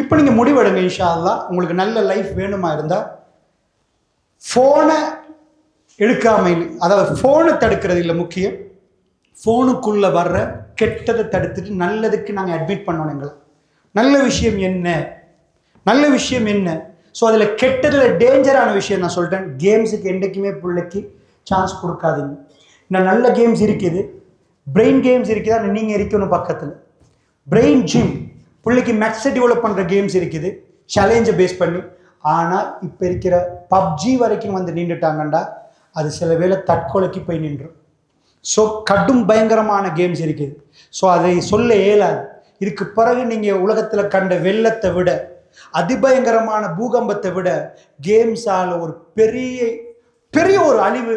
இப்போ நீங்கள் முடிவெடுங்க. இன்ஷா அல்லாஹ் உங்களுக்கு நல்ல லைஃப் வேணுமா இருந்தால் ஃபோனை எடுக்காமல், அதாவது ஃபோனை தடுக்கிறது இல்லை முக்கியம், ஃபோனுக்குள்ளே வர்ற கெட்டதை தடுத்துட்டு நல்லதுக்கு நாங்கள் அட்மிட் பண்ணோம். எங்களை நல்ல விஷயம் என்ன, நல்ல விஷயம் என்ன. ஸோ அதில் கெட்டதில் டேஞ்சரான விஷயம் நான் சொல்லிட்டேன். கேம்ஸுக்கு என்றைக்குமே பிள்ளைக்கு சான்ஸ் கொடுக்காதீங்க. இன்னும் நல்ல கேம்ஸ் இருக்குது, பிரெயின் கேம்ஸ் இருக்குது, ஆனால் நீங்கள் இருக்கணும் பக்கத்தில். பிரெயின் ஜிம், பிள்ளைக்கு மேக்ஸை டெவலப் பண்ணுற கேம்ஸ் இருக்குது சேலஞ்சை பேஸ் பண்ணி. ஆனால் இப்போ இருக்கிற பப்ஜி வரைக்கும் வந்து நின்றுட்டாங்கண்டா அது சில வேளை தற்கொலைக்கு போய் நின்றும். ஸோ கடும் பயங்கரமான கேம்ஸ் இருக்குது. ஸோ அதை சொல்ல இயலாது. இதுக்கு பிறகு நீங்கள் உலகத்தில் கண்ட வெள்ளத்தை விட, அதிபயங்கரமான பூகம்பத்தை விட கேம்ஸால் ஒரு பெரிய பெரிய ஒரு அழிவு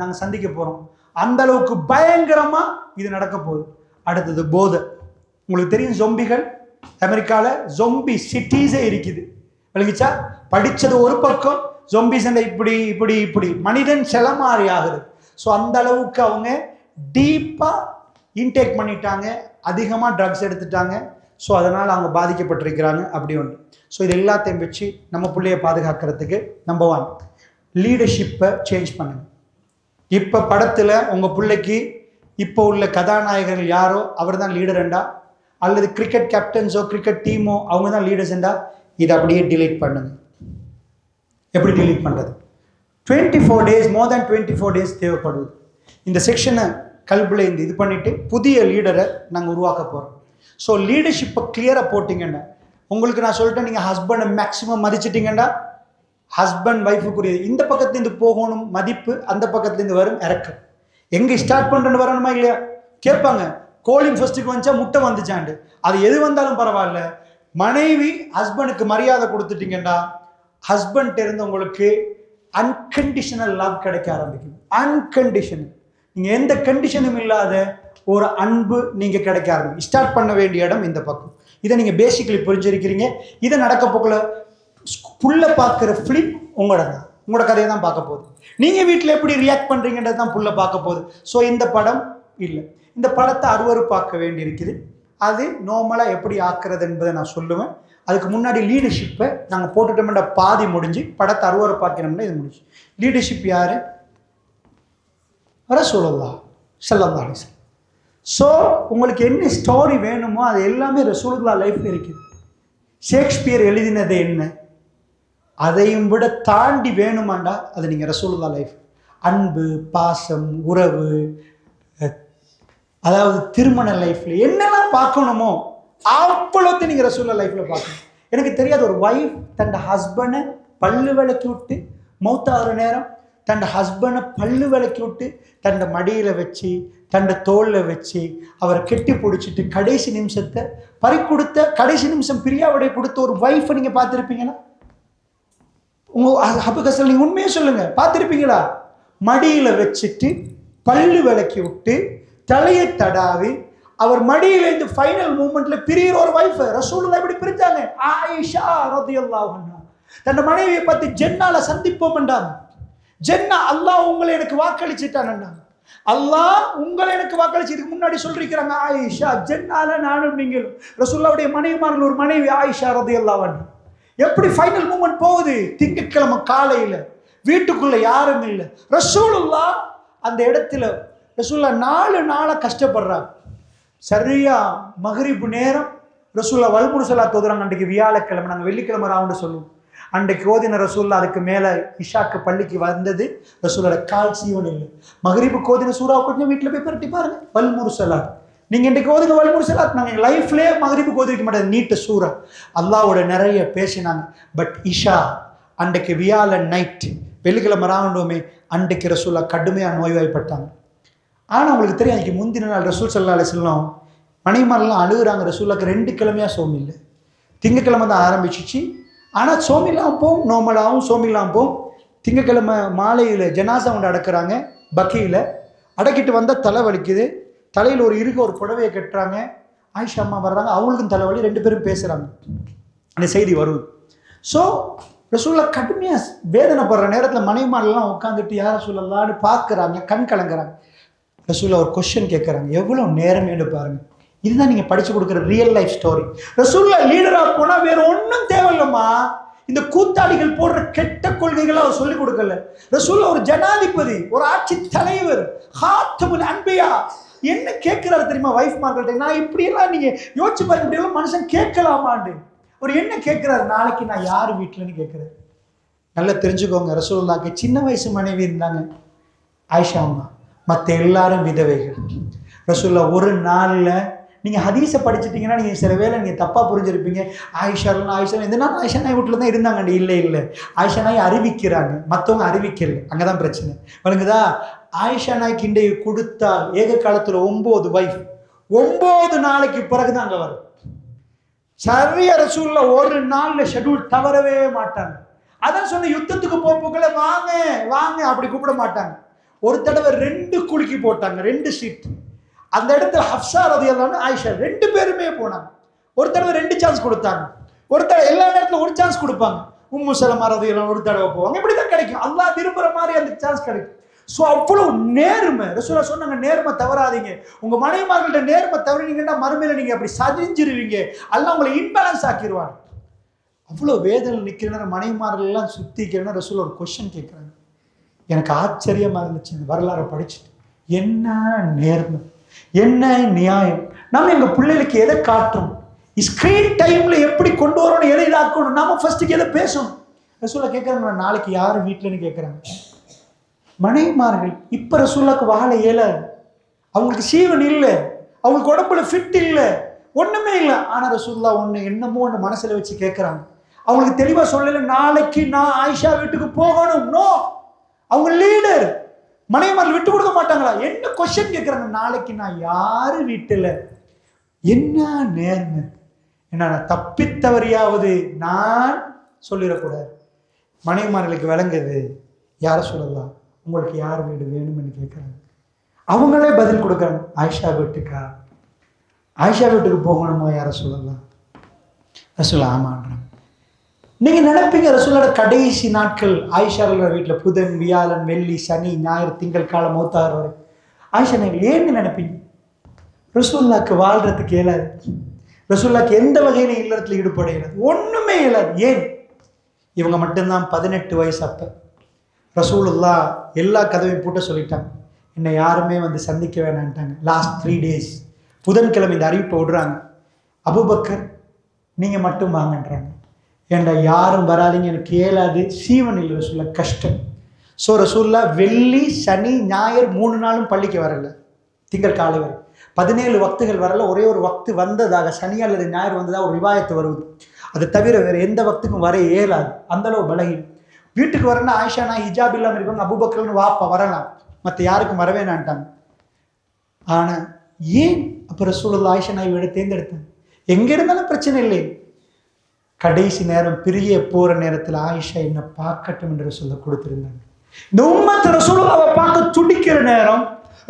நாங்கள் சந்திக்க போகிறோம். அந்த அளவுக்கு பயங்கரமாக இது நடக்க போகுது. அடுத்தது போதை. உங்களுக்கு தெரியும், ஜொம்பிகள் அமெரிக்காவில் ஜொம்பி சிட்டிஸே இருக்குது. விளங்கிச்சா? படித்தது ஒரு பக்கம், ஜொம்பிஸ் இப்படி இப்படி இப்படி மனிதன் செலமாறி ஆகுது. ஸோ அந்த அளவுக்கு அவங்க டீப்பாக இன்டேக் பண்ணிட்டாங்க, அதிகமாக ட்ரக்ஸ் எடுத்துட்டாங்க. ஸோ அதனால் அவங்க பாதிக்கப்பட்டிருக்கிறாங்க. அப்படி ஒன்று. ஸோ இது எல்லாத்தையும் வச்சு நம்ம பிள்ளைய பாதுகாக்கிறதுக்கு நம்பர் 1 லீடர்ஷிப்பை சேஞ்ச் பண்ணுங்க. இப்போ படத்தில் உங்கள் பிள்ளைக்கு இப்போ உள்ள கதாநாயகர்கள் யாரோ அவர் தான் லீடர்ண்டா, அல்லது கிரிக்கெட் கேப்டன்ஸோ கிரிக்கெட் டீமோ அவங்க தான் லீடர்ஸ்ண்டா, இதை அப்படியே டிலீட் பண்ணுங்க. எப்படி டிலீட் பண்ணுறது? 24 days, more than 24 days தேவைப்படுது. இந்த செக்ஷனை கல்பில் இது பண்ணிவிட்டு புதிய லீடரை நாங்கள் உருவாக்க போகிறோம். ஸோ லீடர்ஷிப்பை கிளியராக போட்டிங்கன்னா, உங்களுக்கு நான் சொல்லிட்டேன், நீங்கள் ஹஸ்பண்டை மேக்ஸிமம் மதிச்சிட்டிங்கன்னா ஹஸ்பண்ட் ஒய்ஃபுக்குரிய இந்த பக்கத்துலேருந்து போகணும் மதிப்பு, அந்த பக்கத்துலேருந்து வரும் இறக்கம். எங்கே ஸ்டார்ட் பண்ணுறேன்னு வரணுமா இல்லையா? கேட்பாங்க, கோழின் ஃபர்ஸ்ட்டுக்கு வந்துச்சா முட்டை வந்துச்சாண்டு. அது எது வந்தாலும் பரவாயில்ல, மனைவி ஹஸ்பண்டுக்கு மரியாதை கொடுத்துட்டீங்கன்னா ஹஸ்பண்ட் இருந்து உங்களுக்கு அன்கண்டிஷனல் லவ் கிடைக்க ஆரம்பிக்கும். அன்கண்டிஷனல், நீங்கள் எந்த கண்டிஷனும் இல்லாத ஒரு அன்பு நீங்கள் கிடைக்க ஆரம்பிக்கும். ஸ்டார்ட் பண்ண வேண்டிய இடம் இந்த பக்கம். இதை நீங்கள் பேசிக்கலி புரிஞ்சிருக்கிறீங்க. இதை நடக்க போக்கில் புள்ள பார்க்குற ஃபிலிம் உங்களோட கதையை தான் பார்க்க போகுது. நீங்கள் வீட்டில் எப்படி ரியாக்ட் பண்ணுறீங்கன்றது தான் புள்ள பார்க்க போகுது. ஸோ இந்த படம் இல்லை, இந்த படத்தை அருவருப்பாக்க வேண்டி இருக்குது. அது நார்மலாக எப்படி ஆக்குறது என்பதை நான் சொல்லுவேன். அதுக்கு முன்னாடி லீடர்ஷிப்பை நாங்கள் போட்டுட்டோம்னா பாதி முடிஞ்சு, படத்தை அருவருப்பாக்கினோம்னா இது முடிஞ்சு. லீடர்ஷிப் யார்? ரசூலுல்லாஹ் ஸல்லல்லாஹு அலைஹி வஸல்லம். ஸோ உங்களுக்கு என்ன ஸ்டோரி வேணுமோ அது எல்லாமே ரசூலுல்லாஹ் லைஃப்பில் இருக்குது. ஷேக்ஸ்பியர் எழுதினது என்ன, அதையும் விட தாண்டி வேணுமாண்டா அது நீங்கள் ரசூலுல்லாஹ் லைஃப். அன்பு, பாசம், உறவு, அதாவது திருமண லைஃப்பில் என்னெல்லாம் பார்க்கணுமோ அவ்வளோத்தையும் நீங்கள் ரசூலுல்லாஹ் லைஃப்பில் பார்க்கணும். எனக்கு தெரியாத ஒரு ஒய்ஃப் தன் ஹஸ்பண்டை பல்லு விளக்கி விட்டு மௌத்தாகிற நேரம் தன் ஹஸ்பண்டை பல்லு விளக்கி விட்டு தன் மடியில் வச்சு தன் தோளில் வச்சு அவரை கெட்டி பிடிச்சிட்டு கடைசி நிமிஷத்தை கொடுத்த கடைசி நிமிஷம் பிரியாவிடை கொடுத்த ஒரு ஒய்ஃபை நீங்கள் பார்த்துருப்பீங்களா? உங்கள் ஹபகசல் நீங்கள் உண்மையே சொல்லுங்கள், பார்த்துருப்பீங்களா? மடியில் வச்சுட்டு பல்லு விளக்கி விட்டு தலையை தடாவி அவர் மடியில் இந்த ஃபைனல் மூமெண்ட்ல பிரிகிற ஒரு வைஃப் ரசூலுல்லாஹ் எப்படி பிரிஞ்சாங்க? ஆயிஷா ரலியல்லாஹு அன்ஹா தன் மனைவியை பத்தி ஜென்னால சந்திப்போம் என்றாங்க. ஜென்னா அல்லாஹ் உங்களை எனக்கு வாக்களிச்சுட்டான். அல்லாஹ் உங்களை எனக்கு வாக்களிச்சு இதுக்கு முன்னாடி சொல்லிருக்கிறாங்க. ஆயிஷா ஜென்னால நானும் நீங்களும். ரசூலுல்லாஹ்வுடைய மனைவிமார்கள் ஒரு மனைவி ஆயிஷா ரலியல்லாஹு அன்ஹா. எப்படி ஃபைனல் மூமெண்ட் போகுது? திங்கட்கிழமை காலையில வீட்டுக்குள்ள யாரும் இல்லை. ரசூலுல்லாஹ் அந்த இடத்துல ரசூலுல்லாஹ் 4 நாளா கஷ்டப்படுறாங்க. சரியா மகரிப்பு நேரம் ரசூலுல்லாஹ் வல்முர் ஸலாத் ஓதுறாங்க. அன்றைக்கு வியாழக்கிழமை, நாங்கள் வெள்ளிக்கிழமை ராவுண்டு சொல்லுவோம். அன்றைக்கு ஓதின ரசூலுல்லாஹ் அதுக்கு மேலே இஷாக்கு பள்ளிக்கு வந்தது. ரசூலுல்லாஹ் கால் சீவன் இல்லை. மகரிப்பு ஓதின சூறாவை கொஞ்சம் வீட்டில் போய் பரட்டி பாருங்க, வல்முர் ஸலாத். நீங்கள் இன்றைக்கு ஓதுங்க வல்முர் ஸலாத். நாங்கள் எங்கள் லைஃப்லேயே மகரிப்பு ஓதிக்க மாட்டேன், நீட்ட சூறா அல்லாவோட நிறைய பேசினாங்க. பட் இஷா அன்றைக்கு வியாழன் நைட் வெள்ளிக்கிழமை ராவுண்டோமே அன்றைக்கு ரசூலுல்லாஹ் கடுமையாக நோய்வாய்ப்பட்டாங்க. ஆனால் உங்களுக்கு தெரியும், அன்றைக்கி முந்தின நாள் ரசூல் ஸல்லல்லாஹு அலைஹி வஸல்லம் மனைவிமாரெல்லாம் அழுகுறாங்க. ரசூலுல்லாஹ்க்கு 2 கிழமையாக சோம் இல்லை. திங்கக்கிழமை தான் ஆரம்பிச்சிச்சு. ஆனால் சோமில்லாமல் போகும், நோமலாகவும் சோமில்லாமல் போகும். திங்கக்கிழமை மாலையில் ஜனாசா கொண்டு அடக்குறாங்க. பக்கியில் அடக்கிட்டு வந்தால் தலை வலிக்குது. தலையில் ஒரு ஒரு புடவையை கட்டுறாங்க. ஆயிஷா அம்மா வர்றாங்க, அவங்களுக்கும் தலைவலி. 2 பேரும் பேசுகிறாங்க. அந்த செய்தி வருது. ஸோ ரசூலுல்லாஹ் கடுமையாக வேதனைப்படுற நேரத்தில் மனைவிமாரெல்லாம் உட்காந்துட்டு யார் ரசூலுல்லாஹ்னு பார்க்குறாங்க, கண் கலங்குறாங்க. ரசூலுல்லாஹ் ஒரு கொஸ்டின் கேட்குறாங்க, எவ்வளோ நேரம் பாருங்க. இதுதான் நீங்கள் படித்து கொடுக்குற ரியல் லைஃப் ஸ்டோரி. ரசூலுல்லாஹ் லீடராக போனால் வேறு இந்த கூத்தாடிகள் போடுற கெட்ட கொள்கைகளை அவர் சொல்லிக் கொடுக்கல. ரசூல் ஒரு ஜனாதிபதி, ஒரு ஆட்சி தலைவர், ஹாத்தமுல் அன்பியா. என்ன கேட்கிறாரு தெரியுமா வைஃப் மார்க்கிட்ட? நான் இப்படி எல்லாம் நீங்க யோசிச்சு பாருங்க, இப்படி எல்லாம் மனுஷன் கேட்கலாமான்னு. ஒரு என்ன கேட்கிறாரு, நாளைக்கு நான் யார் வீட்டுலன்னு கேட்கிறாரு. நல்லா தெரிஞ்சுக்கோங்க, ரசூலுல்லாஹ்க்கு சின்ன வயசு மனைவி இருந்தாங்க, ஆயிஷா அம்மா. மற்ற எல்லாரும் விதவைகள். ரசூலுல்லாஹ் ஒரு நாள்ல, நீங்க ஹதீஸை படிச்சுட்டீங்கன்னா நீங்க சில வேளை நீங்க தப்பா புரிஞ்சிருப்பீங்க. ஆயிஷா எந்த நாள் ஆயிஷா நாய் வீட்டுல தான் இருந்தாங்க. இல்லை, ஆயிஷா நாய் அறிவிக்கிறாங்க, மற்றவங்க அறிவிக்கல. அங்கதான் பிரச்சனை. வழங்குதா? ஆயிஷா நாய்க்கு இன்றைக்கு கொடுத்தால் ஏக காலத்துல 9 வைஃப், 9 நாளைக்கு பிறகுதான் அங்க வரும். சரியா ரசூலுல்லாஹ் ஒரு நாள்ல ஷெட்யூல் தவறவே மாட்டாங்க. அதான் சொன்ன, யுத்தத்துக்கு போக்குள்ள வாங்க வாங்க அப்படி கூப்பிட மாட்டாங்க. ஒரு தடவை 2 குலுக்கி போட்டாங்க, 2 சீட். அந்த இடத்துல ஹப்ஸா ரலியல்லாஹு அன்ஹா, ஆயிஷா 2 பேருமே போனாங்க. ஒரு தடவை 2 சான்ஸ் கொடுத்தாங்க. ஒரு தடவை எல்லா நேரத்துல ஒரு சான்ஸ் கொடுப்பாங்க. உம்மு சலமா ரலியல்லாஹு ஒரு தடவை போவாங்க. இப்படிதான் கிடைக்கும். அல்லாஹ் விரும்புற மாதிரி அந்த சான்ஸ் கிடைக்கும். ஸோ அவ்வளவு நேர்மை. ரசூலுல்லாஹ் சொன்னாங்க, நேர்மை தவறாதீங்க. உங்க மனைவிமார்கள்ட்ட நேர்மை தவறினீங்கன்னா மறுமையில நீங்க அப்படி சரிஞ்சிருவீங்க. அல்லாஹ் உங்களை இன்பேலன்ஸ் ஆக்கிடுவாங்க. அவ்வளோ வேதனை நிற்கிற மனைவிமார்கள் எல்லாம் சுத்திக்கிறேன்னா ரசூல் ஒரு கொஸ்டின் கேட்குறாங்க. எனக்கு ஆச்சரியமா இருந்துச்சு. வரலாறு படிச்சுட்டு, என்ன நேர்மை, என்ன நியாயம். நம்ம எங்க பிள்ளைகளுக்கு எதை காட்டுறோம், ஸ்கிரீன் டைம்ல எப்படி கொண்டு வரணும், எதை இதாக்கணும், நாம ஃபர்ஸ்ட்டுக்கு எதை பேசணும். ரசூலுல்லாஹ் கேட்குறாங்க, நாளைக்கு யார் வீட்டிலன்னு கேட்குறாங்க. மனைவிமார்கள் இப்ப ரசூலுல்லாஹ்க்கு வாழ இயலாது. அவங்களுக்கு சீவன் இல்லை, அவங்களுக்கு உடம்புல ஃபிட் இல்லை, ஒண்ணுமே இல்லை. ஆனா ரசூலுல்லாஹ் என்னமோ ஒன்று மனசுல வச்சு கேட்குறாங்க. அவங்களுக்கு தெளிவா சொல்லல, நாளைக்கு நான் ஆயிஷா வீட்டுக்கு போகணும். நோ, அவங்க லீடர். மனைவிமார்கள் விட்டு கொடுக்க மாட்டாங்களா? என்ன கொஸ்டின் கேட்குறாங்க, நாளைக்கு நான் யாரு வீட்டுல. என்ன நேர்மை. என்ன தப்பித்தவரையாவது நான் சொல்லிடக்கூடாது. மனைவிமார்களுக்கு விளங்குது. யார சொல்லலாம், உங்களுக்கு யார் வீடு வேணும்னு கேட்குறாங்க. அவங்களே பதில் கொடுக்குறாங்க, ஆயிஷா வீட்டுக்கா, ஆயிஷா வீட்டுக்கு போகணுமா யார சொல்லலாம். ரசூலுல்லாஹ் ஆமான்றாங்க. நீங்க நினைப்பீங்க ரசூலோட கடைசி நாட்கள் ஆயிஷா வீட்டில் புதன், வியாழன், வெள்ளி, சனி, ஞாயிறு, திங்கள் காலம் மௌத்தார் வரை ஆயிஷா நாய்கள் ஏன்னு நினைப்பீங்க? ரசூலுல்லாஹ்க்கு வாழ்றதுக்கு இயலாது. ரசூலுல்லாஹ்க்கு எந்த வகையில இல்லறத்துல ஈடுபட இயலாது, ஒண்ணுமே இயலாது. ஏன்? இவங்க மட்டும்தான் 18 வயசு. அப்ப ரசூலுல்லாஹ் எல்லா கதவையும் பூட்ட சொல்லிட்டாங்க. என்னை யாருமே வந்து சந்திக்க வேணான்ட்டாங்க. லாஸ்ட் 3 days புதன்கிழமை இந்த அறிவிப்பை விடுறாங்க. அபூபக்கர் நீங்க மட்டும் வாங்கன்றாங்க. ஏண்டா யாரும் வராதிங்க, எனக்கு இயலாது, சீவன் இல்லை ரசூலுல்லாஹ், கஷ்டம். ஸோ ரசூலுல்லாஹ் வெள்ளி, சனி, ஞாயிறு 3 நாளும் பள்ளிக்கு வரல. திங்கள் காலை வரை 17 வக்துகள் வரல. ஒரே ஒரு வக்து வந்ததாக, சனி அல்லது ஞாயிறு வந்ததாக ஒரு ரிவாயத்து வருவது. அதை தவிர வேற எந்த வக்துக்கும் வர இயலாது. அந்த அளவு பலகீனம். வீட்டுக்கு வரணும்னா ஆயிஷா நான் ஹிஜாப் இல்லாமல் இருப்பாங்க. அபூபக்கர்னு வாப்பா வரலாம், மற்ற யாருக்கும் வரவேணான்ட்டாங்க. ஆனா ஏன் அப்ப ரசூலுல்லாஹ் ஆயிஷா நாய் விட தேர்ந்தெடுத்தாங்க? எங்க இருந்தாலும் பிரச்சனை இல்லை. கடைசி நேரம் பிரிய போற நேரத்தில் ஆயிஷா என்ன பார்க்கட்டும் என்று சொல்ல கொடுத்திருந்தாங்க. இந்த உம்மத்து ரசூலுல்லாஹ்வை பார்க்க துடிக்கிற நேரம்,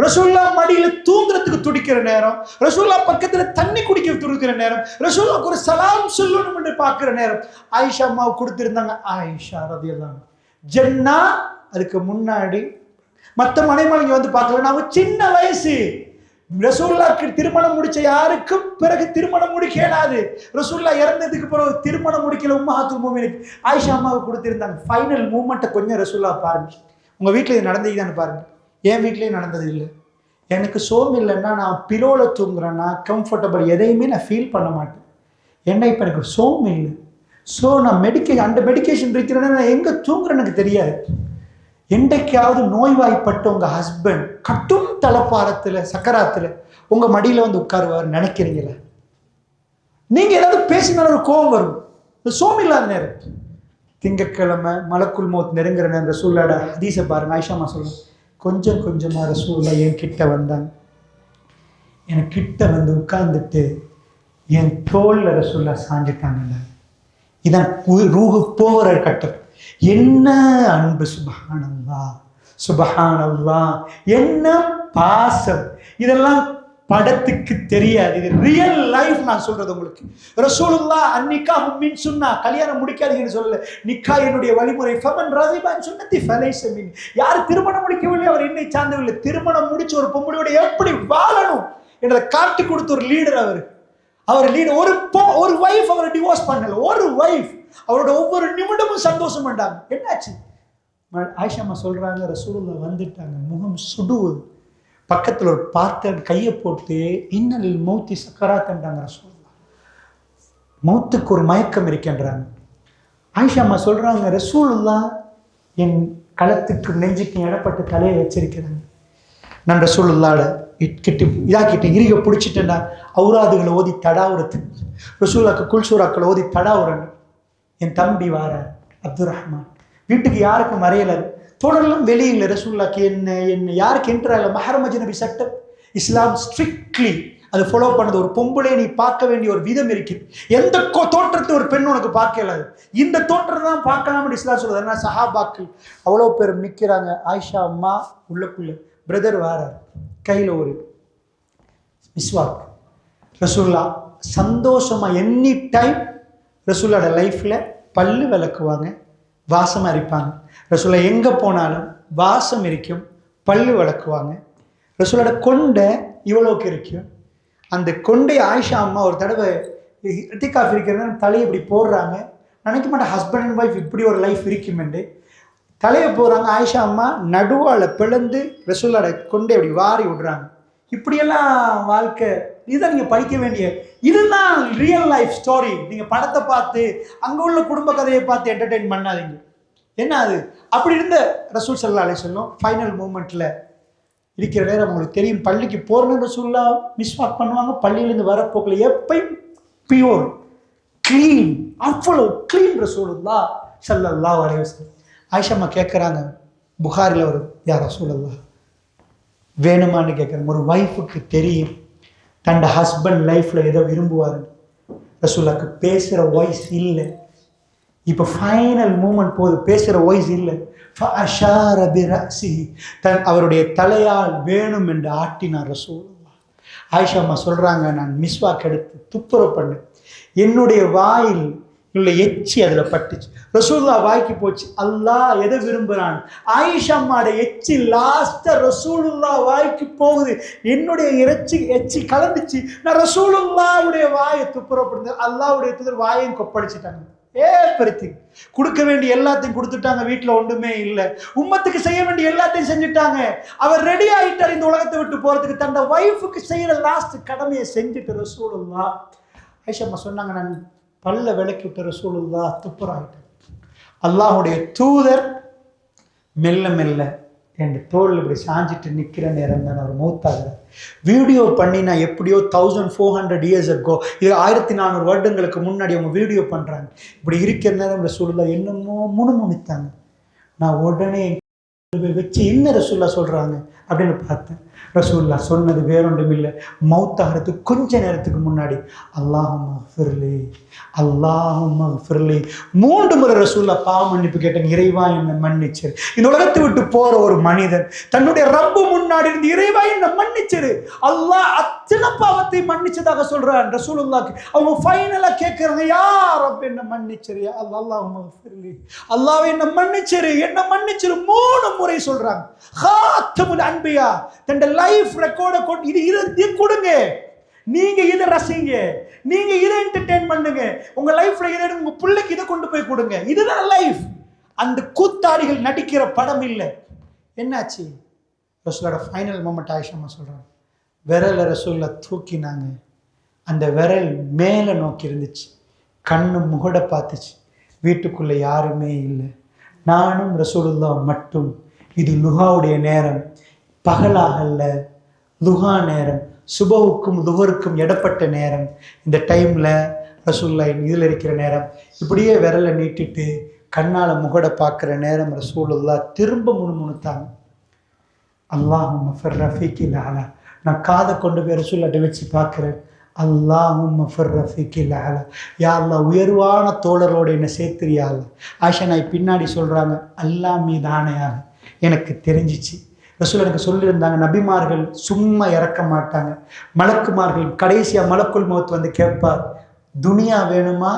ரசூலுல்லாஹ் மடியில தூங்குறதுக்கு துடிக்கிற நேரம், ரசூலுல்லாஹ் பக்கத்துல தண்ணி குடிக்க துடிக்கிற நேரம், ரசூலுல்லாஹ்க்கு ஒரு சலாம் சொல்லணும் என்று பார்க்கிற நேரம் ஆயிஷா அம்மாவை கொடுத்திருந்தாங்க. ஆயிஷா ரலியல்லாஹு அன்ஹா ஜன்னா. அதுக்கு முன்னாடி மற்ற மனைமணிங்க வந்து பார்க்கல. அவங்க சின்ன வயசு. ரசூலுல்லாஹ்க்கு திருமணம் முடிச்ச யாருக்கும் பிறகு திருமணம் முடிக்க இயலாது. ரசூலுல்லாஹ் இறந்ததுக்கு பிறகு திருமணம் முடிக்கல உம்மஹாத்துல் முஃமினீன் ஆயிஷா அம்மாவை கொடுத்திருந்தாங்க. ஃபைனல் மூமெண்ட்டை கொஞ்சம் ரசூலுல்லாஹ் பாருங்க. உங்க வீட்டில் இது நடந்ததுதானே பாருங்க. என் வீட்லேயும் நடந்தது இல்லை. எனக்கு சோம் இல்லைன்னா நான் பிலோல தூங்குறேன்னா கம்ஃபர்டபுள் எதையுமே நான் ஃபீல் பண்ண மாட்டேன். ஏன்னா இப்போ எனக்கு சோம் இல்லை. ஸோ நான் அந்த மெடிக்கேஷன் இருக்கிறேன்னா நான் எங்கே தூங்குறேன்னு எனக்கு தெரியாது. என்றைக்காவது நோய்வாய்ப்பட்ட உங்க ஹஸ்பண்ட் கட்டும் தலப்பாரத்துல சக்கராத்துல உங்க மடியில வந்து உட்காருவார் நினைக்கிறீங்களா? நீங்க ஏதாவது பேசினாலும் ஒரு கோபம் வரும். சோம் இல்லாத நேரம், திங்கட்கிழமை மலக்குல் மௌத் நெருங்குற நேரம் ரசூலுல்லாஹ்வோட ஹதீஸை பாருங்க. ஆயிஷா அம்மா சொல்லுங்க, கொஞ்சம் கொஞ்சமா ரசூலுல்லாஹ் என் கிட்ட வந்தாங்க. என் கிட்ட வந்து உட்கார்ந்துட்டு என் தோல்ல ரசூலுல்லாஹ் சாஞ்சிட்டாங்க. இதான் ரூஹு போகிற கட்டம். என்ன அன்பு! சுப்ஹானல்லாஹ், சுப்ஹானல்லாஹ், என்ன பாசம்! இதெல்லாம் படத்துக்கு தெரியாது. இது ரியல் லைஃப். நான் சொல்றது உங்களுக்கு. ரசூலுல்லாஹ் அன்னிகாஹு மின் சுன்னா, கல்யாணம் முடிக்காதீங்கன்னு சொல்லல. நிக்கா என்னுடைய வழிமுறை. ஃபமன் ரஸிப அன் சுன்னதி ஃபலைஸ மின். யார் திருமணம் முடிக்கவில்லை அவர் என்னை சார்ந்தவில்லை. திருமணம் முடிச்சு ஒரு பொம்பளையோட எப்படி வாழணும் என்றதை காட்டி கொடுத்த ஒரு லீடர் அவர். அவர் லீடர். ஒரு வைஃப் அவரை டிவோர்ஸ் பண்ணல. ஒரு வைஃப் அவரோட ஒவ்வொரு நிமிடமும் சந்தோஷம் பண்ணாங்க. என்னாச்சு? ஆயிஷா அம்மா சொல்றாங்க, ரசூலுல்லாஹ் வந்துட்டாங்க, முகம் சுடுவது, பக்கத்துல ஒரு பார்த்த கையை போட்டு இன்னலில் மௌத்தி சக்கராத்ன்றாங்க ரசூலுல்லாஹ், மௌத்துக்கு ஒரு மயக்கம் இருக்கின்றாங்க. ஆயிஷா அம்மா சொல்றாங்க, ரசூலுல்லாஹ் என் களத்துக்கு நெஞ்சுக்கு இடப்பட்டு தலையை வச்சிருக்கிறாங்க. நான் ரசூலுல்லாஹ்ட கிட்ட இதாக்கிட்ட இறுக பிடிச்சிட்டேன்னா அவுராதுகளை ஓதி தடாவுறதுக்கு, ரசூலுல்லாஹ்க்கு குல்சூராக்களை ஓதி தடாவுறேன். என் தம்பி வார அப்துல் ரஹ்மான் வீட்டுக்கு யாருக்கும் வரையல, தொடரெல்லாம் வெளியில் ரசூலுல்லாஹ்க்கு என்ன யாருக்கு என்ட்ரால மஹரம் அஜ்னபி சட்டம் இஸ்லாம் ஸ்ட்ரிக்ட்லி அது ஃபாலோ பண்ணது. ஒரு பொம்பளை நீ பார்க்க வேண்டிய ஒரு விதம் இருக்குது. எந்த தோற்றத்தை ஒரு பெண் உனக்கு பார்க்கல, இந்த தோற்றத்தை தான் பார்க்கலாம்னு இஸ்லாம் சொல்லுது. அதனால் சஹாபாக்கள் அவ்வளோ பேர் நிற்கிறாங்க. ஆயிஷா அம்மா உள்ளக்குள்ள, பிரதர் வாரார், கையில் ஒரு மிஸ்வாக். ரசூலுல்லாஹ் சந்தோஷமா எனி டைம் ரசூலுல்லாஹோட லைஃப்ல பல்லு விளக்குவாங்க, வாசம் அரிப்பாங்க. ரசூலுல்லாஹ் எங்கே போனாலும் வாசம் இருக்கும், பல்லு விளக்குவாங்க. ரசூலுல்லாஹோட கொண்டை இவ்வளோக்கு இருக்கும். அந்த கொண்டை ஆயிஷா அம்மா ஒரு தடவை இத்திகாஃப் இருக்கிறது தலையை இப்படி போடுறாங்க. நினைக்க மாட்டேன் ஹஸ்பண்ட் அண்ட் ஒய்ஃப் இப்படி ஒரு லைஃப் இருக்குமெண்டு. தலையை போடுறாங்க, ஆயிஷா அம்மா நடுவால் பிளந்து ரசூலுல்லாஹோட கொண்டை அப்படி வாரி விடுறாங்க. இப்படியெல்லாம் வாழ்க்கை, இதுதான் நீங்கள் படிக்க வேண்டிய, இதுதான் ரியல் லைஃப் ஸ்டோரி. நீங்கள் படத்தை பார்த்து அங்கே உள்ள குடும்ப கதையை பார்த்து என்டர்டெயின் பண்ணாதீங்க. என்ன அது? அப்படி இருந்த ரசூல் ஸல்லல்லாஹு அலைஹி வஸல்லம் ஃபைனல் மூமெண்ட்டில் இருக்கிற நேரம் உங்களுக்கு தெரியும், பள்ளிக்கு போகிறேன்னு ரசூலுல்லாஹ் மிஸ்வாக் பண்ணுவாங்க. பள்ளியிலேருந்து வரப்போக்கில் எப்பயும் பியூர் க்ளீன், அவ்வளோ க்ளீன் ரசூலுல்லாஹ் ஸல்லல்லாஹு அலைஹி வஸல்லம். ஆயிஷா அம்மா கேட்குறாங்க, புகாரில் ஒரு யா ரசூலுல்லாஹ் வேணுமான்னு கேட்குறாங்க. ஒரு ஒய்ஃபுக்கு தெரியும் தன்னோட ஹஸ்பண்ட் லைஃப்பில் எதோ விரும்புவாருன்னு. ரசூலுல்லாஹ்க்கு பேசுகிற வாய்ஸ் இல்லை. இப்போ ஃபைனல் மூமெண்ட் போது, பேசுகிற வாய்ஸ் இல்லை. அவருடைய தலையால் வேணும் என்று ஆட்டினார் ரசூலுல்லாஹ். ஆயிஷா அம்மா சொல்கிறாங்க, நான் மிஸ்வாக் எடுத்து துப்புரவு பண்ணு, என்னுடைய வாயில் உள்ள எச்சி அதில் பட்டுச்சு. ரசூலுல்லாஹ் வாய்க்கு போச்சு. அல்லாஹ் எதை விரும்புகிறான்? ஆயிஷா அம்மாட எச்சி லாஸ்ட்டாக ரசூலுல்லாஹ் வாய்க்கு போகுது. என்னுடைய எச்சி கலந்துச்சு. நான் ரசூலுல்லாஹ்வுடைய வாயை துப்புரப்படுத்த, அல்லாஹ்வுடைய தூதர் வாயையும் கொப்பளிச்சிட்டாங்க. பெருத்தி கொடுக்க வேண்டிய எல்லாத்தையும் கொடுத்துட்டாங்க. வீட்டில் ஒன்றுமே இல்லை. உம்மத்துக்கு செய்ய வேண்டிய எல்லாத்தையும் செஞ்சுட்டாங்க. அவர் ரெடி ஆகிட்டார் இந்த உலகத்தை விட்டு போகிறதுக்கு. தன்னோட ஒய்ஃபுக்கு செய்கிற லாஸ்ட் கடமையை செஞ்சுட்டு ரசூலுல்லாஹ். ஆயிஷா அம்மா சொன்னாங்க, நான் பல்ல விளக்கி விட்ட ரசூலுல்லாஹ் துப்புராயிட்டார். அல்லாஹுடைய தூதர் மெல்ல மெல்ல என் தோல் இப்படி சாஞ்சிட்டு நிற்கிற நேரம் தான் அவர் மௌத்தாகிறார். வீடியோ பண்ணி நான் எப்படியோ 1400 years ago, இது 1400 வருடங்களுக்கு முன்னாடி அவங்க வீடியோ பண்ணுறாங்க. இப்படி இருக்கிற நேரம் ரசூலுல்லாஹ் என்னமோ முணுமுணுத்தாங்க. நான் உடனே வச்சு என்ன ரசூலுல்லாஹ் சொல்கிறாங்க அப்படின்னு பார்த்தேன். ரசூலுல்லாஹ் சொன்னது வேறொன்றும் இல்லை, மௌத்தாகிறதுக்கு கொஞ்ச நேரத்துக்கு முன்னாடி அல்லாஹும்ம ஃபிர்லி அல்லாஹும்ம ஃபிர்லி 3 முறை ரசூலுல்லாஹ் பாவ மன்னிப்பு கேட்டேன். இறைவா என்னை மன்னிச்சிரு. இந்த உலகத்தை விட்டு போற ஒரு மனிதன் தன்னுடைய ரப்பு முன்னாடி இருந்து இறைவா என்னை மன்னிச்சிரு, அல்லாஹ் அத்தனை பாவத்தை மன்னிச்சதாக சொல்றான் ரசூலுல்லாஹ்க்கு. அவங்க ஃபைனலா கேட்கறாங்க, யா ரப் என்னை மன்னிச்சிரு, யா அல்லாஹும்ம ஃபிர்லி அல்லாஹ் என்னை மன்னிச்சிரு, என்னை மன்னிச்சிரு 3 முறை சொல்றாங்க. ஹாத்தமுல் அன்பியா தன்னுடைய லைஃப் ரெக்கார்டை கொண்டு இது கொடுங்க. நீங்க இதை ரசிங்க, நீங்க இதை என்டர்டெயின் பண்ணுங்க, உங்க லைஃப்ல இதை உங்க பிள்ளைக்கு இதை கொண்டு போய் கொடுங்க. இதுதான் லைஃப். அந்த கூத்தாடிகள் நடிக்கிற படம் இல்லை. என்னாச்சு? ரசூலோட ஃபைனல் மொமெண்ட் ஆயிஷா அம்மா சொல்றாங்க, விரலை ரசூலுல்லாஹ் தூக்கினாங்க. அந்த விரல் மேலே நோக்கி இருந்துச்சு, கண்ணு முகட பார்த்துச்சு. வீட்டுக்குள்ள யாருமே இல்லை, நானும் ரசூலுல்லாஹ் மட்டும். இது லுஹாவுடைய நேரம், பகலாகல்ல, லுஹா நேரம், சுபவுக்கும் லுஹருக்கும் இடப்பட்ட நேரம். இந்த டைமில் ரசூலுல்லாஹ் இதில் இருக்கிற நேரம். இப்படியே விரலை நீட்டிட்டு கண்ணால் முகட பார்க்குற நேரம் ரசூலுல்லாஹ் திரும்ப முணுமுணுத்தாங்க. அல்லாஹும்ம ஃபிர் ரஃபீக்கில் அலா. நான் காதை கொண்டு போய் ரசூலுல்லாஹ்ட்ட வச்சு பார்க்குறேன். அல்லாஹும்ம ஃபிர் ரஃபீக்கில் அலா. யா அல்லாஹ் உயர்வான தோழரோடு என்னை சேர்த்துறியா அல்லா. ஆயிஷா நாய் பின்னாடி சொல்கிறாங்க, அல்லாஹ் மீதானையாக எனக்கு தெரிஞ்சிச்சு. ரசூல் எனக்கு சொல்லியிருந்தாங்க, நபிமார்கள் சும்மா இறக்க மாட்டாங்க. மலக்குமார்கள் கடைசியாக மலக்குல் மௌத் வந்து கேட்பார், துனியா வேணுமா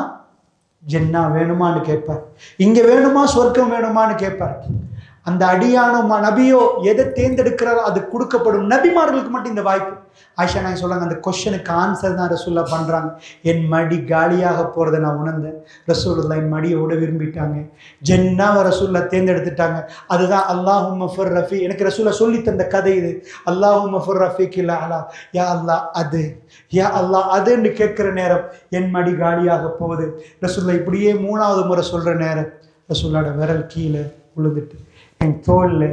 ஜென்னா வேணுமான்னு கேட்பார், இங்கே வேணுமா சொர்க்கம் வேணுமான்னு கேட்பார். அந்த அடியானோ நபியோ எதை தேர்ந்தெடுக்கிறாரோ அது கொடுக்கப்படும். நபிமார்களுக்கு மட்டும் இந்த வாய்ப்பு. ஆயிஷா நாயகி சொல்றாங்க, அந்த கொஸ்டனுக்கு ஆன்சர் தான் ரசூலுல்லாஹ் பண்றாங்க. என் மடி காலியாக போறதை நான் உணர்ந்தேன். ரசூலுல்லாஹ் என் மடியோட விரும்பிட்டாங்க. ஜென்னாவை ரசூலுல்லாஹ் தேர்ந்தெடுத்துட்டாங்க. அதுதான் அல்லாஹும்ம ஃபிர் ரஃபி. எனக்கு ரசூலுல்லாஹ் சொல்லி தந்த கதை இது. அல்லாஹும்ம ஃபிர் ரஃபீக்கில் அலா, யா அல்லாஹ் அது, யா அல்லாஹ் அதுன்னு கேட்கிற நேரம் என் மடி காலியாக போகுது. ரசூலுல்லாஹ் இப்படியே 3வது முறை சொல்ற நேரம் ரசூலுல்லாஹோட விரல் கீழே விழுந்துட்டு என் தோல்ல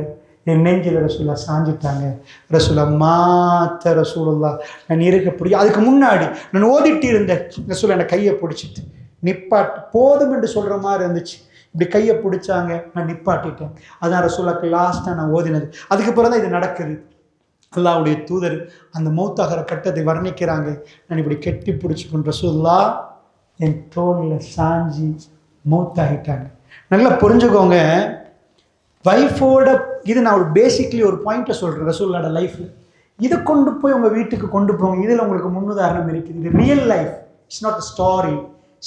என் நெஞ்சில் ரசூலுல்லாஹ் சாஞ்சிட்டாங்க. ரசூலுல்லாஹ் மாத்த ரசூலுல்லாஹ் நான் இருக்க பிடிக்கும். அதுக்கு முன்னாடி நான் ஓதிட்டு இருந்தேன். ரசூலுல்லாஹ் என்னை கையை பிடிச்சிட்டு நிப்பாட்டு போதும் என்று சொல்கிற மாதிரி இருந்துச்சு. இப்படி கையை பிடிச்சாங்க, நான் நிப்பாட்டிட்டேன். அதான் ரசூலுல்லாஹ்க்கு லாஸ்ட்டாக நான் ஓதினது. அதுக்கப்புறம் தான் இது நடக்குது. அல்லாஹ்வுடைய தூதர் அந்த மௌத்தாகிற கட்டத்தை வர்ணிக்கிறாங்க. நான் இப்படி கெட்டி பிடிச்சிக்கொண்டு ரசூலுல்லாஹ் என் தோளில் சாஞ்சி மௌத்தாகிட்டாங்க. நல்லா புரிஞ்சுக்கோங்க, வைஃபோட இது நான் ஒரு பேசிக்லி ஒரு பாயிண்ட்டை சொல்கிறேன் ரசூலுல்லாஹோட லைஃப்பில். இதை கொண்டு போய் உங்கள் வீட்டுக்கு கொண்டு போங்க. இதில் உங்களுக்கு முன்னுதாரணம் இருக்குது. இது real life, it's not a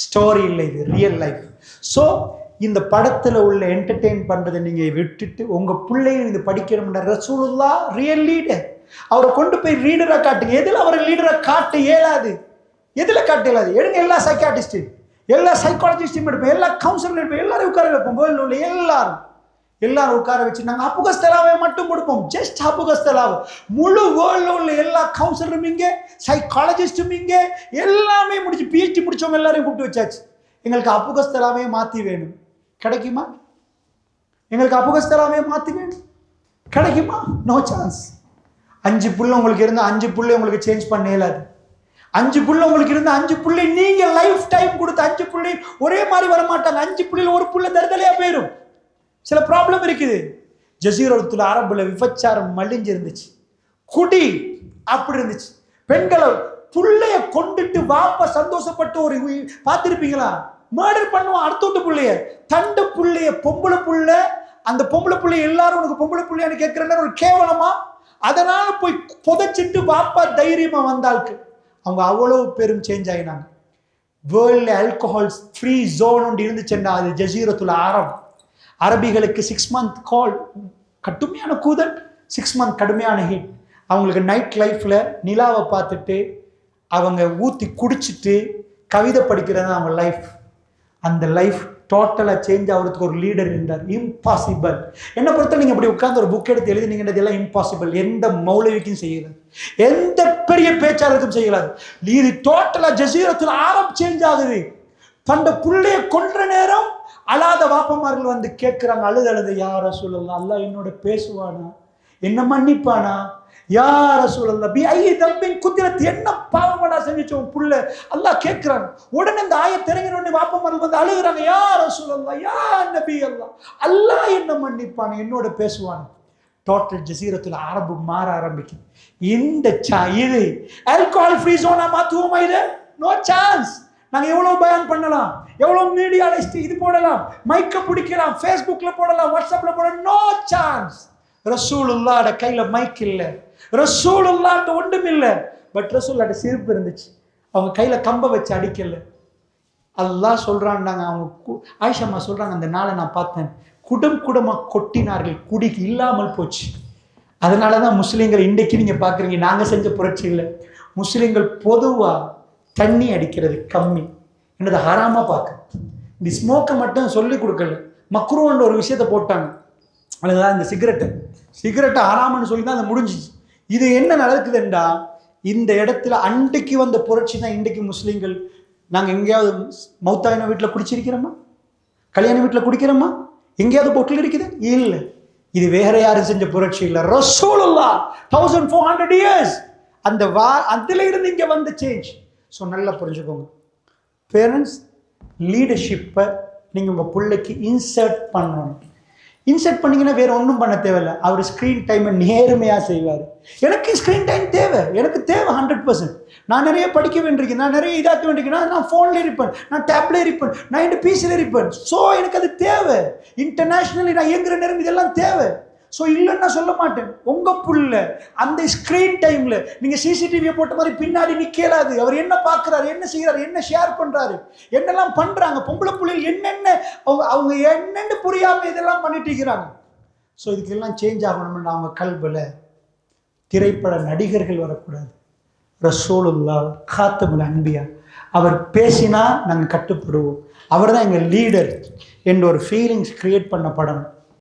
story இல்லை, இது ரியல் லைஃப். ஸோ இந்த படத்தில் உள்ள என்டர்டெயின் பண்ணுறதை நீங்கள் விட்டுட்டு உங்கள் பிள்ளையும் இது படிக்கணும்ன்ற ரசூலுல்லாஹ் ரியல் லீடர். அவரை கொண்டு போய் ரீடராக காட்டுங்க. எதில் அவரை லீடராக காட்ட இயலாது, எதில் காட்ட இயலாது எடுங்க. எல்லா சைக்காட்டிஸ்டையும் எல்லா சைக்காலஜிஸ்டையும் எடுப்போம், எல்லா கவுன்சிலரும் எடுப்போம், எல்லாரும் உட்கார வைப்போம். வேர்ல்டில் உள்ள எல்லாரும் உட்கார வச்சு நாங்கள் அபுகஸ்தலாவை மட்டும் கொடுப்போம். ஜஸ்ட் அபுகஸ்தலாவை. முழு வேர்ல்டில் உள்ள எல்லா கவுன்சிலரும் இங்கே, சைக்காலஜிஸ்டும் இங்கே, எல்லாமே முடிச்சு பிஹெச்டி முடிச்சவங்க எல்லாரையும் கூப்பிட்டு வச்சாச்சு. எங்களுக்கு அபுகஸ்தலாவே மாற்றி வேணும், கிடைக்குமா? எங்களுக்கு அபுகஸ்தலாவே மாற்றி வேணும், கிடைக்குமா? No chance. 5 புள்ள உங்களுக்கு இருந்தால் 5 புள்ளை உங்களுக்கு சேஞ்ச் பண்ண இயலாது. 5 புள்ள உங்களுக்கு இருந்தால் 5 புள்ளை நீங்க லைஃப் டைம் கொடுத்த 5 புள்ளை ஒரே மாதிரி வர மாட்டாங்க. 5 புள்ளையில் ஒரு புள்ள தருதலையா போயிடும். சில ப்ராப்ளம் இருக்குது. ஜசீரத்துல் அரபுல விபச்சாரம் மலிஞ்சு இருந்துச்சு, குடி அப்படி இருந்துச்சு. பெண்களை புள்ளைய கொண்டுட்டு வாப்ப சந்தோஷப்பட்டு ஒரு பார்த்திருப்பீங்களா? மர்டர் பண்ணுவான் அடுத்த வீட்டு புள்ளைய, தண்ட புள்ளைய, பொம்பளை புள்ள. அந்த பொம்பளை புள்ளைய எல்லாரும் உனக்கு பொம்பளை புள்ளையான்னு கேட்கிறேன்னா ஒரு கேவலமா? அதனால போய் புதைச்சிட்டு வாப்பா தைரியமா வந்தாளுக்கு அவங்க அவ்வளவு பெரும் சேஞ்ச் ஆகினாங்க. வேர்ல்ட்ல ஆல்கஹால் ஃப்ரீ ஜோன் ஒன்று இருந்துச்சுன்னா அது ஜசீரத்துல் அரப். அரபிகளுக்கு 6 month கால், கடுமையான கூதல், 6 month கடுமையான ஹீட். அவங்களுக்கு நைட் லைஃப்ல நிலாவை பார்த்துட்டு அவங்க ஊற்றி குடிச்சிட்டு கவிதை படிக்கிறது தான் அவங்க லைஃப். அந்த லைஃப் டோட்டலாக சேஞ்ச் ஆகிறதுக்கு ஒரு லீடர் இருந்தார். இம்பாசிபிள். என்னை பொறுத்த நீங்கள் அப்படி உட்காந்து ஒரு புக் எடுத்து எழுதினீங்கன்றதெல்லாம் இம்பாசிபிள். எந்த மௌலவிக்கும் செய்யலாது, எந்த பெரிய பேச்சாளருக்கும் செய்யலாது. இது டோட்டலாக ஜசீரத்துல் அரப் சேஞ்ச் ஆகுது. தண்ட புள்ளைய கொன்ற நேரம் அழாத வாப்பமார்கள் வந்து கேட்கிறாங்க, அழுது யா ரசூலல்லாஹ் அல்லாஹ் என்னோட பேசுவானா, என்ன மன்னிப்பானா, யா ரசூலல்லாஹ் பி ஐ தம்பின் குத்திரத், என்ன பாவமாடா செஞ்சுச்சோம் புள்ள, அல்லாஹ் கேட்கிறாங்க. உடனே இந்த ஆயத் இறங்கின உடனே வாப்பமார்கள் வந்து அழுகுறாங்க, யா ரசூலல்லாஹ் யா நபி அல்லாஹ் அல்லாஹ் என்ன மன்னிப்பானா, என்னோட பேசுவானா. டோட்டல் ஜசீரத்துல் அரபு மாற ஆரம்பிக்குது. இந்த இது ஆல்கஹால் ஃப்ரீ ஜோனா மாத்துவோமா? இது நோ சான்ஸ். நாங்கள் எவ்வளோ பயான் பண்ணலாம், எவ்வளோ மீடியாவில் இது போடலாம், மைக்கை பிடிக்கலாம், ஃபேஸ்புக்கில் போடலாம், வாட்ஸ்அப்பில் போடலாம், நோ சான்ஸ். ரசூலுல்லாஹ்ட கையில் மைக் இல்லை, ரசூலுல்லாஹ்ட ஒன்றும் இல்லை. பட் ரசூலுல்லாஹ்ட சிரிப்பு இருந்துச்சு. அவங்க கையில் கம்பை வச்சு அடிக்கல. அல்லாஹ் சொல்கிறான்னாங்க, அவங்க ஆயிஷம்மா சொல்கிறாங்க, அந்த நாளை நான் பார்த்தேன், குடமாக கொட்டினார்கள், குடிக்கு இல்லாமல் போச்சு. அதனால தான் முஸ்லீம்கள் இன்றைக்கு நீங்கள் பார்க்குறீங்க, நாங்கள் செஞ்ச புரட்சி இல்லை. முஸ்லீம்கள் பொதுவாக தண்ணி அடிக்கிறது கம்மி, என்னது ஹராமா பார்க்க. இந்த ஸ்மோக்கை மட்டும் சொல்லி கொடுக்கல, மக்ரூன்ற ஒரு விஷயத்தை போட்டாங்க. அதுதான் இந்த சிகரெட்டை ஹராமன்னு சொல்லி தான் அது முடிஞ்சிச்சு. இது என்ன நடக்குதுண்டா, இந்த இடத்துல அன்றைக்கு வந்த புரட்சி தான் இன்றைக்கு முஸ்லீம்கள். நாங்கள் எங்கேயாவது மௌத்தாயின வீட்டில் குடிச்சிருக்கிறோமா, கல்யாண வீட்டில் குடிக்கிறோமா, எங்கேயாவது பொட்டில் இருக்குது இல்லை. இது வேற யாரும் செஞ்ச புரட்சி இல்லை, ரசூலுல்லாஹ் 1400 years அந்த அதுல இருந்து இங்கே வந்த சேஞ்ச். ஸோ நல்லா புரிஞ்சுக்கோங்க, பேரண்ட்ஸ் லீடர்ஷிப்பை நீங்கள் உங்கள் பிள்ளைக்கு இன்சர்ட் பண்ணணும். இன்சர்ட் பண்ணிங்கன்னா வேறு ஒன்றும் பண்ண தேவையில்லை. அவர் ஸ்க்ரீன் டைமை நேர்மையாக செய்வார். எனக்கு ஸ்க்ரீன் டைம் தேவை, எனக்கு தேவை 100%. நான் நிறைய படிக்க வேண்டியிருக்கேன், நான் நிறைய இதாக்க வேண்டியிருக்கேன், நான் ஃபோனில் இருப்பேன், நான் டேப்ல இருப்பேன், நான் இந்த பிசியில் இருப்பேன். ஸோ எனக்கு அது தேவை. இன்டர்நேஷ்னலி நான் இயங்குற நேரம் இதெல்லாம் தேவை. ஸோ இல்லைன்னா சொல்ல மாட்டேன். உங்கள் புள்ள அந்த ஸ்க்ரீன் டைமில் நீங்கள் சிசிடிவியை போட்ட மாதிரி பின்னாடி நிற்கலாது. அவர் என்ன பார்க்குறாரு, என்ன செய்கிறாரு, என்ன ஷேர் பண்ணுறாரு, என்னெல்லாம் பண்ணுறாங்க. பொம்பளை புள்ளைகள் என்னென்ன அவங்க என்னென்னு புரியாமல் இதெல்லாம் பண்ணிட்டு இருக்கிறாங்க. ஸோ இதுக்கெல்லாம் சேஞ்ச் ஆகணும்னு அவங்க கல்வியில் திரைப்பட நடிகர்கள் வரக்கூடாது. ரசூலுல்லா காத்தமுல் அன்பியா அவர் பேசினா நாங்கள் கட்டுப்படுவோம், அவர் தான் எங்கள் லீடர் என்ற ஒரு ஃபீலிங்ஸ் கிரியேட் பண்ண படம்.